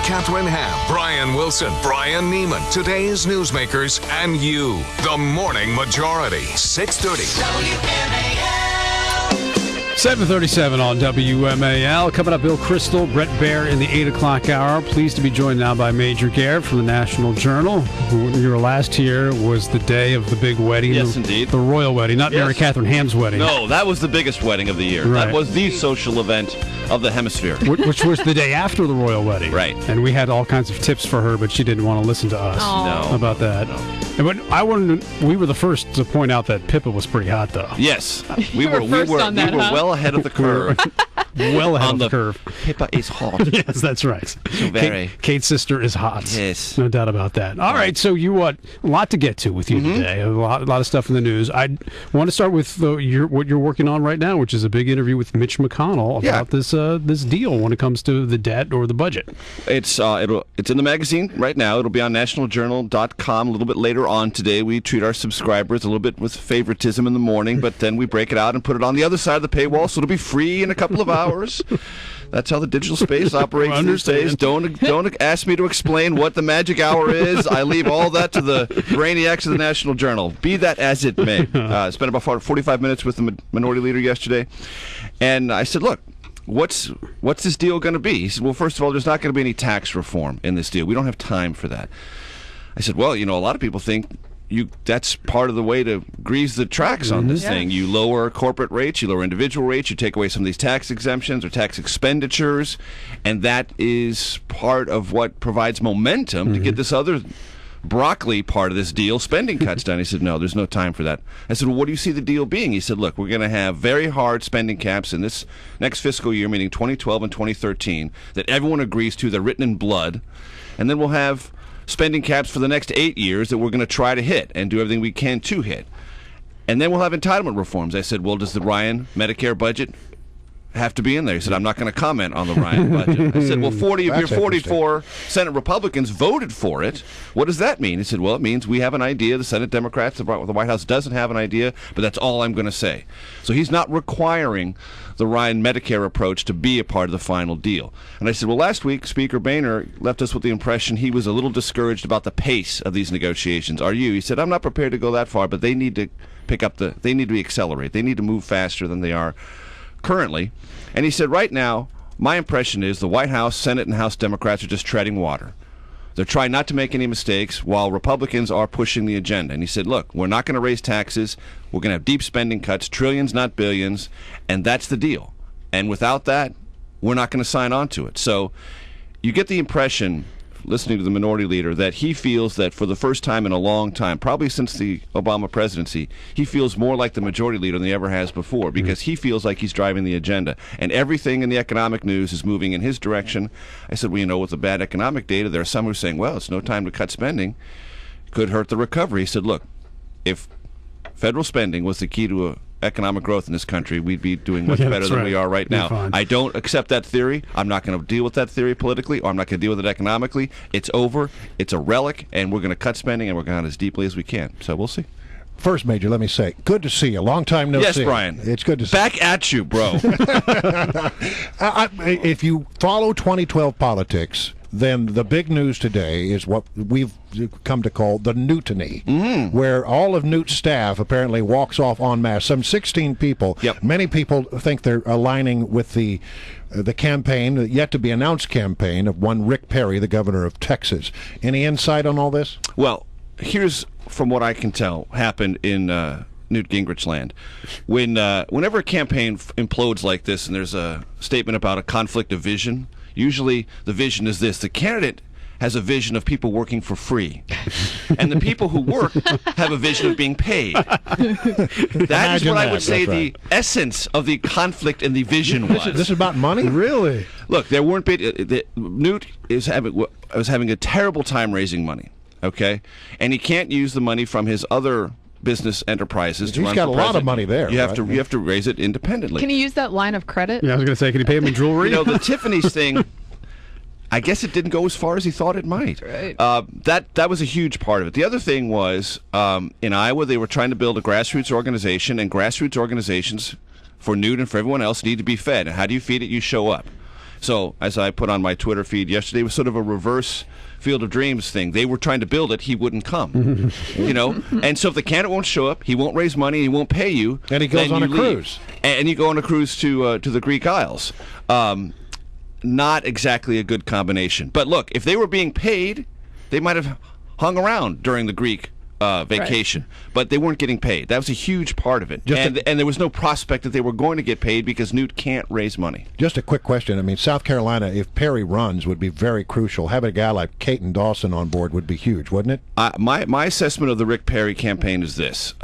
Catherine Ham, Brian Wilson, Brian Neiman, today's newsmakers, and you. The Morning Majority, 630. WMAL. 7:37 on WMAL. Coming up, Bill Crystal, Brett Baer in the 8 o'clock hour. Pleased to be joined now by Major Garrett from the National Journal. Your last here was the day of the big wedding. Yes, indeed. The royal wedding, not Mary Catherine Ham's wedding. No, that was the biggest wedding of the year. Right. That was the social event of the hemisphere. Which was the day after the royal wedding. Right. And we had all kinds of tips for her, but she didn't want to listen to us about that. No. But we were the first to point out that Pippa was pretty hot, though. Yes. We were well ahead of the curve. Well ahead of the curve. Pippa is hot. Yes, that's right. So very. Kate's sister is hot. Yes. No doubt about that. All right, so a lot to get to with you today. A lot of stuff in the news. I want to start with what you're working on right now, which is a big interview with Mitch McConnell about this deal when it comes to the debt or the budget. It's in the magazine right now. It'll be on nationaljournal.com a little bit later on today. We treat our subscribers a little bit with favoritism in the morning, but then we break it out and put it on the other side of the paywall, so it'll be free in a couple of hours. That's how the digital space operates these days. Don't ask me to explain what the magic hour is. I leave all that to the brainiacs of the National Journal. Be that as it may. Spent about 45 minutes with the minority leader yesterday, and I said, look, what's this deal going to be? He said, well, first of all, there's not going to be any tax reform in this deal. We don't have time for that. I said, well, a lot of people think that's part of the way to grease the tracks on this thing. You lower corporate rates, you lower individual rates, you take away some of these tax exemptions or tax expenditures, and that is part of what provides momentum to get this other broccoli part of this deal, spending cuts done. He said, no, there's no time for that. I said, well, what do you see the deal being? He said, look, we're going to have very hard spending caps in this next fiscal year, meaning 2012 and 2013, that everyone agrees to. They're written in blood. And then we'll have spending caps for the next 8 years that we're going to try to hit and do everything we can to hit. And then we'll have entitlement reforms. I said, well, does the Ryan Medicare budget have to be in there? He said, I'm not going to comment on the Ryan budget. I said, well, 40 of your 44 Senate Republicans voted for it. What does that mean? He said, well, it means we have an idea. The Senate Democrats, the White House doesn't have an idea, but that's all I'm going to say. So he's not requiring the Ryan Medicare approach to be a part of the final deal. And I said, well, last week, Speaker Boehner left us with the impression he was a little discouraged about the pace of these negotiations. Are you? He said, I'm not prepared to go that far, but they need to they need to accelerate. They need to move faster than they are currently. And he said, right now, my impression is the White House, Senate, and House Democrats are just treading water. They're trying not to make any mistakes while Republicans are pushing the agenda. And he said, look, we're not going to raise taxes. We're going to have deep spending cuts, trillions, not billions, and that's the deal. And without that, we're not going to sign on to it. So you get the impression, listening to the minority leader, that he feels that for the first time in a long time, probably since the Obama presidency, he feels more like the majority leader than he ever has before, because he feels like he's driving the agenda. And everything in the economic news is moving in his direction. I said, well, with the bad economic data, there are some who are saying, well, it's no time to cut spending. Could hurt the recovery. He said, look, if federal spending was the key to economic growth in this country, we'd be doing much better than we are right now. I don't accept that theory. I'm not going to deal with that theory politically, or I'm not going to deal with it economically. It's over. It's a relic, and we're going to cut spending, and we're going to as deeply as we can. So we'll see. First, Major, let me say, good to see you. Long time no see. Yes, Brian. It's good to see you. Back at you, bro. If you follow 2012 politics, then the big news today is what we've come to call the Newtony, where all of Newt's staff apparently walks off en masse. Some 16 people. Yep. Many people think they're aligning with the campaign, the yet-to-be-announced campaign of one Rick Perry, the governor of Texas. Any insight on all this? Well, here's, from what I can tell, happened in Newt Gingrich land. Whenever a campaign implodes like this and there's a statement about a conflict of vision, usually the vision is this: the candidate has a vision of people working for free, and the people who work have a vision of being paid. That is what I would say the essence of the conflict in the vision was. This is about money? Really? Look, there weren't Newt was having a terrible time raising money, okay? And he can't use the money from his other business enterprises to run for president. He's got a lot of money there. You have to raise it independently. Can you use that line of credit? Yeah, I was going to say, can you pay him in jewelry? The Tiffany's thing, I guess it didn't go as far as he thought it might. Right. That was a huge part of it. The other thing was, in Iowa, they were trying to build a grassroots organization, and grassroots organizations, for Newt and for everyone else, need to be fed. And how do you feed it? You show up. So, as I put on my Twitter feed yesterday, it was sort of a reverse Field of Dreams thing. They were trying to build it. He wouldn't come. And so if the candidate won't show up, he won't raise money, he won't pay you. And he goes on a cruise. And you go on a cruise to the Greek Isles. Not exactly a good combination. But look, if they were being paid, they might have hung around during the Greek vacation, but they weren't getting paid. That was a huge part of it. And there was no prospect that they were going to get paid because Newt can't raise money. Just a quick question. I mean, South Carolina, if Perry runs, would be very crucial. Having a guy like Caton Dawson on board would be huge, wouldn't it? My assessment of the Rick Perry campaign is this.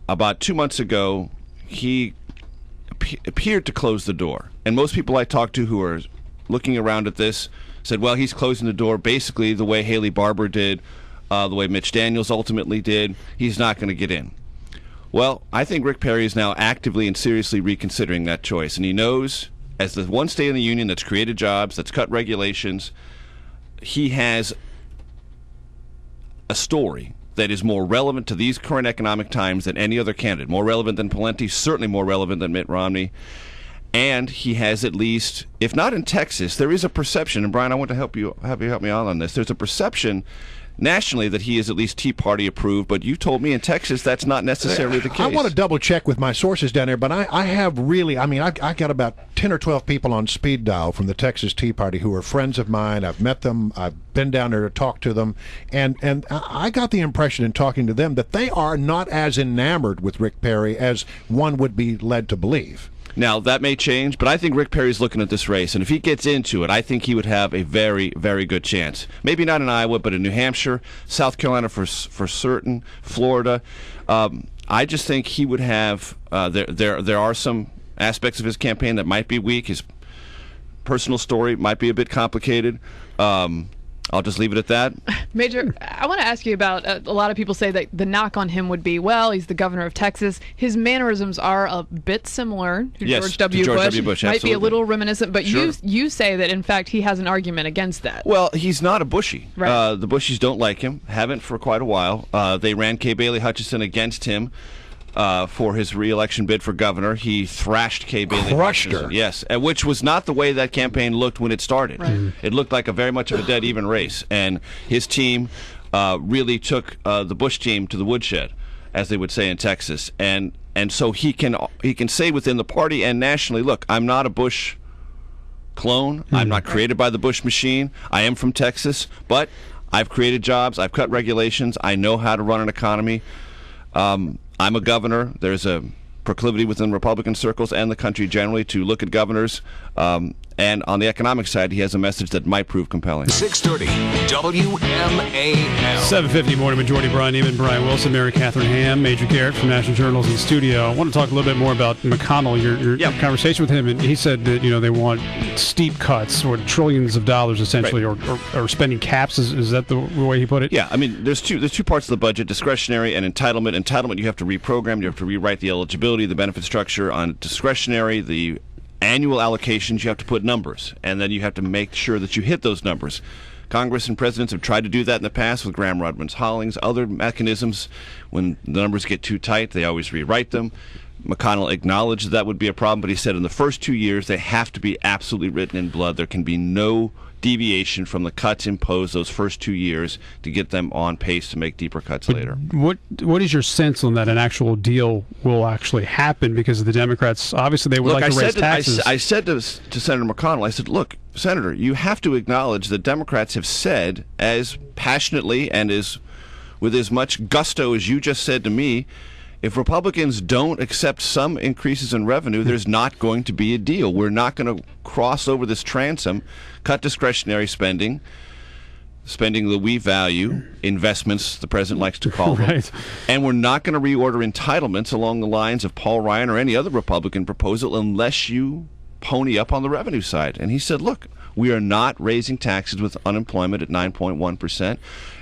About 2 months ago, he appeared to close the door. And most people I talked to who are looking around at this said, well, he's closing the door basically the way Haley Barbour did, the way Mitch Daniels ultimately did. He's not going to get in. Well, I think Rick Perry is now actively and seriously reconsidering that choice. And he knows, as the one state in the union that's created jobs, that's cut regulations, he has a story that is more relevant to these current economic times than any other candidate. More relevant than Pawlenty, certainly more relevant than Mitt Romney. And he has, at least, if not in Texas, there is a perception, and Brian, I want to have you help me out on this. There's a perception nationally that he is at least Tea Party approved, but you told me in Texas that's not necessarily the case. I want to double check with my sources down there, but I have really, I got about 10 or 12 people on speed dial from the Texas Tea Party who are friends of mine. I've met them. I've been down there to talk to them, and I got the impression in talking to them that they are not as enamored with Rick Perry as one would be led to believe. Now, that may change, but I think Rick Perry's looking at this race, and if he gets into it, I think he would have a very, very good chance. Maybe not in Iowa, but in New Hampshire, South Carolina for certain, Florida. I just think he would have, there are some aspects of his campaign that might be weak. His personal story might be a bit complicated. I'll just leave it at that. Major, I want to ask you about, a lot of people say that the knock on him would be, well, he's the governor of Texas. His mannerisms are a bit similar to George W. Bush. Might be a little reminiscent, but sure. you say that, in fact, he has an argument against that. Well, he's not a Bushy. Right. The Bushies don't like him, haven't for quite a while. They ran Kay Bailey Hutchison against him. For his re-election bid for governor. He thrashed Kay Bailey. Crushed her. Yes, which was not the way that campaign looked when it started. Right. It looked like a very much of a dead even race, and his team really took the Bush team to the woodshed, as they would say in Texas, and so he can say within the party and nationally, look, I'm not a Bush clone. I'm not created by the Bush machine. I am from Texas, but I've created jobs. I've cut regulations. I know how to run an economy. I'm a governor. There's a proclivity within Republican circles and the country generally to look at governors. And on the economic side, he has a message that might prove compelling. 630 WMAL. 750 Morning Majority. Brian Neiman, Brian Wilson, Mary Catherine Ham, Major Garrett from National Journals in studio. I want to talk a little bit more about McConnell, your conversation with him. And he said that they want steep cuts or trillions of dollars essentially, right, or spending caps. Is that the way he put it? Yeah, I mean, there's two parts of the budget: discretionary and entitlement. Entitlement, you have to reprogram, you have to rewrite the eligibility, the benefit structure. On discretionary, the annual allocations, you have to put numbers, and then you have to make sure that you hit those numbers. Congress and presidents have tried to do that in the past with Graham-Rudman-Hollings, other mechanisms. When the numbers get too tight, they always rewrite them. McConnell acknowledged that would be a problem, but he said in the first 2 years they have to be absolutely written in blood. There can be no deviation from the cuts imposed those first 2 years to get them on pace to make deeper cuts later. What is your sense on that an actual deal will actually happen? Because the Democrats, obviously, they would like to raise taxes. I said to Senator McConnell, I said, look, Senator, you have to acknowledge that Democrats have said as passionately and with as much gusto as you just said to me, if Republicans don't accept some increases in revenue, there's not going to be a deal. We're not going to cross over this transom, cut discretionary spending that we value, investments the president likes to call them, right, and we're not going to reorder entitlements along the lines of Paul Ryan or any other Republican proposal unless you pony up on the revenue side. And he said, look, we are not raising taxes with unemployment at 9.1%.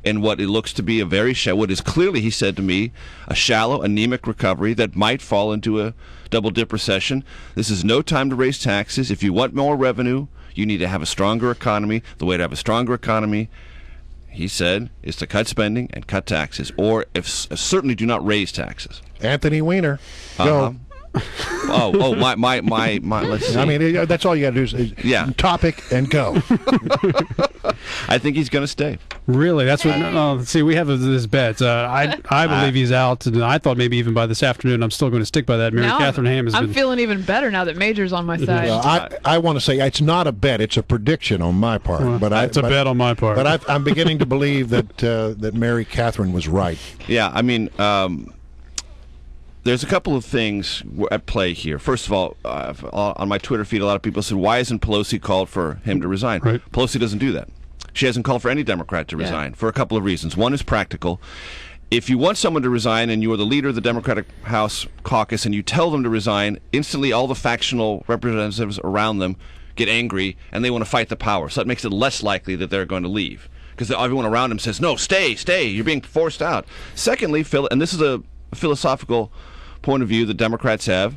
And what it looks to be what is clearly, he said to me, a shallow, anemic recovery that might fall into a double-dip recession. This is no time to raise taxes. If you want more revenue, you need to have a stronger economy. The way to have a stronger economy, he said, is to cut spending and cut taxes, or certainly do not raise taxes. Anthony Weiner, go. My. Let's see. I mean, that's all you got to do is topic and go. I think he's going to stay. Really? That's what. See, we have this bet. I believe he's out, and I thought maybe even by this afternoon I'm still going to stick by that. Mary Catherine Ham has I'm feeling even better now that Major's on my side. Well, I want to say it's not a bet; it's a prediction on my part. Well, it's a bet on my part. But I'm beginning to believe that Mary Catherine was right. Yeah, I mean. There's a couple of things at play here. First of all, on my Twitter feed, a lot of people said, why isn't Pelosi called for him to resign? Right. Pelosi doesn't do that. She hasn't called for any Democrat to resign for a couple of reasons. One is practical. If you want someone to resign and you are the leader of the Democratic House caucus and you tell them to resign, instantly all the factional representatives around them get angry and they want to fight the power. So that makes it less likely that they're going to leave because everyone around them says, no, stay, you're being forced out. Secondly, and this is a philosophical point of view the Democrats have,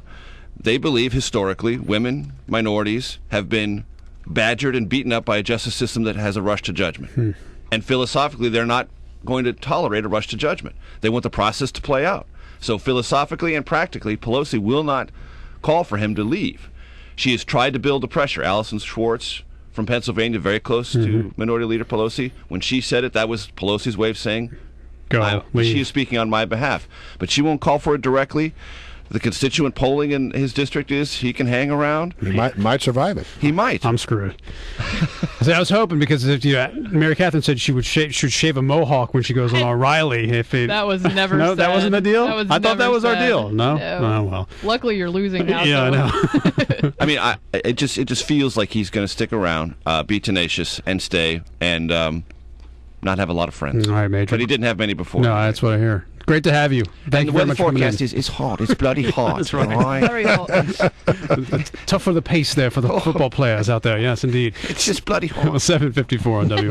they believe historically women, minorities have been badgered and beaten up by a justice system that has a rush to judgment. And philosophically, they're not going to tolerate a rush to judgment. They want the process to play out. So philosophically and practically, Pelosi will not call for him to leave. She has tried to build the pressure. Allison Schwartz from Pennsylvania, very close to Minority Leader Pelosi. When she said it, that was Pelosi's way of saying, she is speaking on my behalf. But she won't call for it directly. The constituent polling in his district is he can hang around. He might survive it. He might. I'm screwed. I was hoping because Mary Catherine said she should shave a mohawk when she goes on O'Reilly. That was never No, said. that wasn't the deal? I thought that was our deal. No? Oh, well. Luckily, you're losing now. Yeah, I know. I mean, it just feels like he's going to stick around, be tenacious, and stay, and not have a lot of friends. All right, Major. But he didn't have many before. No, that's what I hear. Great to have you. Thank you very much for coming in. The weather forecast is hot. It's bloody hot. That's right. Right? Very hot. Tough for the pace there for the football players out there. Yes, indeed. It's just bloody hot. 7:54 on WO.